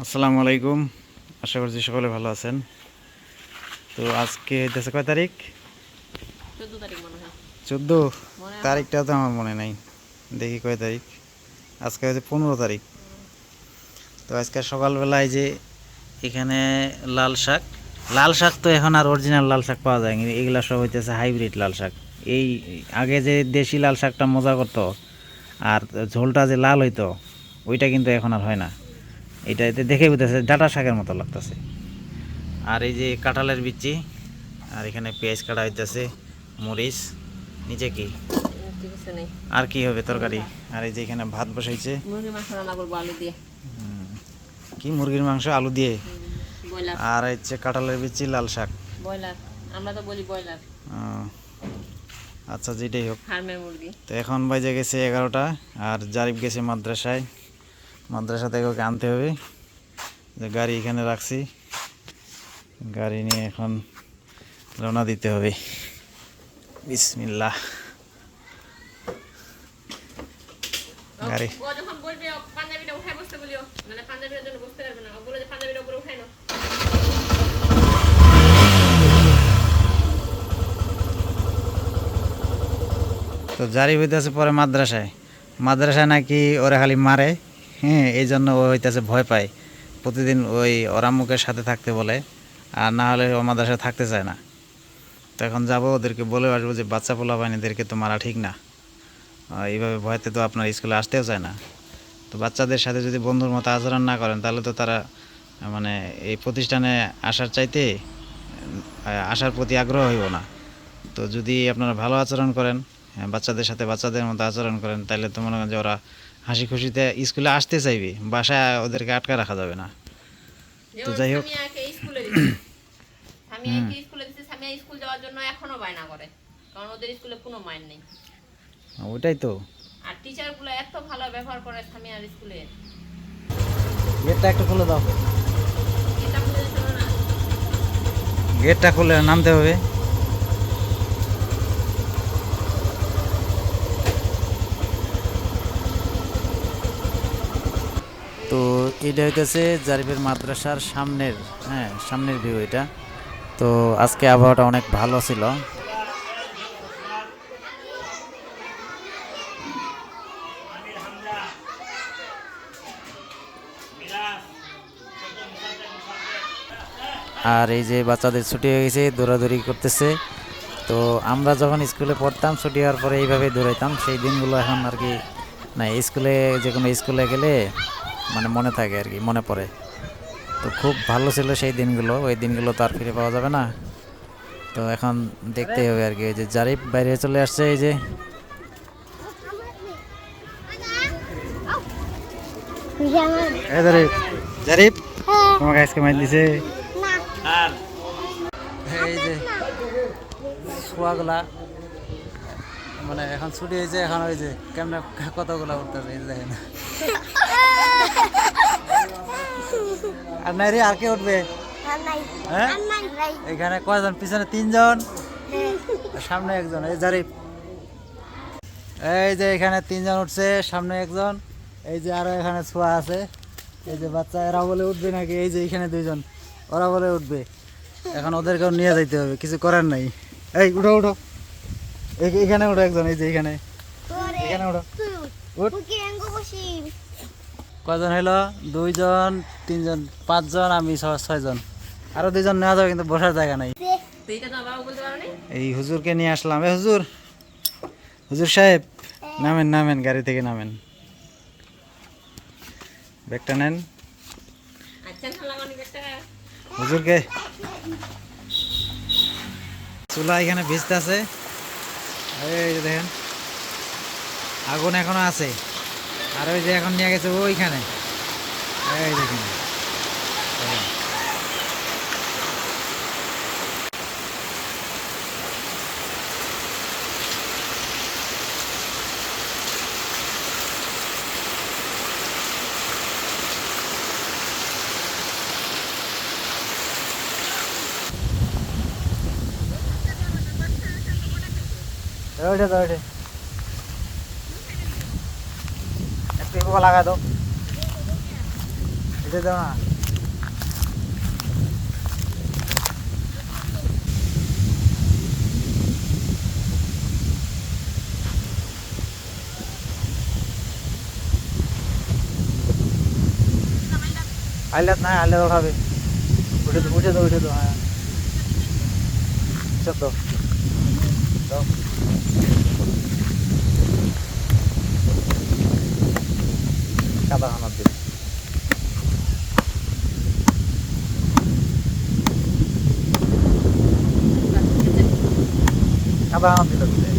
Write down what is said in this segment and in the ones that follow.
আসসালামু আলাইকুম। আশা করছি সকলে ভালো আছেন। তো আজকে হইতেছে কয় তারিখ? 14 তারিখ মনে হয়। 14 মনে হয়। তারিখটা তো আমার মনে নাই, দেখি কয় তারিখ। আজকে হচ্ছে 15 তারিখ। তো আজকে সকালবেলায় যে এখানে লাল শাক, লাল শাক তো এখন আর অরিজিনাল লাল শাক পাওয়া যায় না, এগুলা সব হইতেছে হাইব্রিড লাল শাক। এই আগে যে দেশি লাল শাকটা মজা করতো আর ঝোলটা যে লাল হইতো, ওইটা কিন্তু এখন আর হয় না। এটা এতে দেখে বুঝতেছে ডাঁটা শাকের মতো লাগতেছে। আর এই যে কাঁঠালের বিচি, আর এখানে পেঁয়াজ কাটা হইতেছে, মরিচ, নিচে কি কিছু নেই। আর কি হবে তরকারি। আর এই যে এখানে ভাত বসাইছে, মুরগির মাংস রান্না করবো আলু দিয়ে। কি মুরগির মাংস আলু দিয়ে। ব্রয়লার। আর হচ্ছে কাঁঠালের বিচি, লাল শাক। ব্রয়লার, আমরা তো বলি ব্রয়লার। আচ্ছা, যেটাই হোক। ফার্মের মুরগি। তো এখন বাজে গেছে 11টা, আর জারিফ গেছে মাদ্রাসায়। মাদ্রাসা থেকে ওকে আনতে হবে, যে গাড়ি এখানে রাখছি, গাড়ি নিয়ে এখন রওনা দিতে হবে। বিসমিল্লাহ। গাড়ি ও যখন বলবে পাঞ্জাবিটা উঠায় বসতে বলিও, মানে পাঞ্জাবির জন্য বসতে পারবে না, ও বলে যে পাঞ্জাবিটা উপরে উঠাই নাও। তো জারি হইতেছে পরে মাদ্রাসায়। মাদ্রাসায় নাকি ওরা খালি মারে, হ্যাঁ, এই জন্য ও হইতেছে ভয় পায়। প্রতিদিন ওই ওরা মুখের সাথে থাকতে বলে, আর না হলে ও মাদ্রাসায় থাকতে চায় না। তো এখন যাবো, ওদেরকে বলে আসবো যে বাচ্চা পোলা বাহিনীদেরকে তো মারা ঠিক না, এইভাবে ভয়তে তো আপনার স্কুলে আসতেও চায় না। তো বাচ্চাদের সাথে যদি বন্ধুর মতো আচরণ না করেন, তাহলে তো তারা মানে এই প্রতিষ্ঠানে আসার চাইতে আসার প্রতি আগ্রহ হইব না। তো যদি আপনারা ভালো আচরণ করেন, বাচ্চাদের সাথে বাচ্চাদের মতো আচরণ করেন, তাহলে তো মনে করেন যে ওরা হাসি খুশিতে স্কুলে আসতে চাইবে, বাসায় ওদেরকে আটকা রাখা যাবে না। তো যাই হোক, সামিয়াকে স্কুলে দিছি। সামিয়াকে স্কুলে দিছি, সামিয়া স্কুল যাওয়ার জন্য এখনো বায়না করে, কারণ ওদের স্কুলে কোনো মাইন নেই। ওইটাই তো। আর টিচারগুলো এত ভালো ব্যবহার করে সামিয়ার স্কুলে। গেটটা একটু খুলে দাও, এটা খুলে দিতে হবে না। গেটটা খুলে নামতে হবে। তো এটা হইতেছে জারিফের মাদ্রাসার সামনের, হ্যাঁ, সামনের ভিউ এটা। তো আজকে আবহাওয়াটা অনেক ভালো ছিল। আর এই যে বাচ্চাদের ছুটি হয়ে গেছে, দৌড়াদৌড়ি করতেছে। তো আমরা যখন স্কুলে পড়তাম, ছুটি হওয়ার পরে এইভাবে দৌড়াইতাম, সেই দিনগুলো এখন আর কি না। স্কুলে যে কোনো স্কুলে গেলে মানে মনে থাকে আর কি, মনে পড়ে। তো খুব ভালো ছিল সেই দিনগুলো, ওই দিনগুলো তো আর ফিরে পাওয়া যাবে না। তো এখন দেখতেই হবে আর কি। এই যে জারিফ বাইরে চলে আসছে, এই যে জারিফ, জারিফ তোমাকে আজকে মাইর দিছে। এই যে শোয়াগুলা মানে এখন ছুটি হয়েছে, এখন ওই যে কেমনে কতগুলা উঠতেছে, এই যে দেখেন। আর নাই রে, আর কে উঠবে? হ্যাঁ, এখানে কয়জন? পিছনে 3জন, সামনে একজন। এই জারিফ, এই যে এখানে 3জন উঠছে, সামনে একজন। এই যে আরো এখানে ছোঁয়া আছে, এই যে বাচ্চা, এরা বলে উঠবে নাকি। এই যে এখানে 2জন, ওরা বলে উঠবে। এখন ওদেরকেও নিয়ে যাইতে হবে, কিছু করার নাই। এই উঠো উঠো, এখানে উঠো একজন, এই যে এখানে, এখানে উঠো। কয়জন হইলো? 2জন, 3জন, 5জন, আমি 6জন। আরো 2জন নেওয়া যাবে, কিন্তু বসার জায়গা নাই। এই হুজুরকে নিয়ে আসলাম। এ হুজুর, হুজুর সাহেব, নামেন নামেন, গাড়ি থেকে নামেন, ব্যাগটা নেন। হুজুরকে চুলা এখানে ভিজতে আছে, এই যে দেখেন আগুন এখনো আছে। আর ওই যে এখন নিয়ে গেছে ওইখানে, এই দেখেন। ওইটা তো, ওইটা একটু লাগা দাও, যেতে দাও না। আইলাত না, আইলে খাবে। উঠে দো, উঠে দো, উঠে দো। হ্যাঁ, সব দাও, দাও। কাদা খানার দিন কাদা খানার দিল দিলে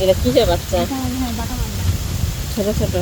এটা কিসের বাচ্চা? ছোট ছোট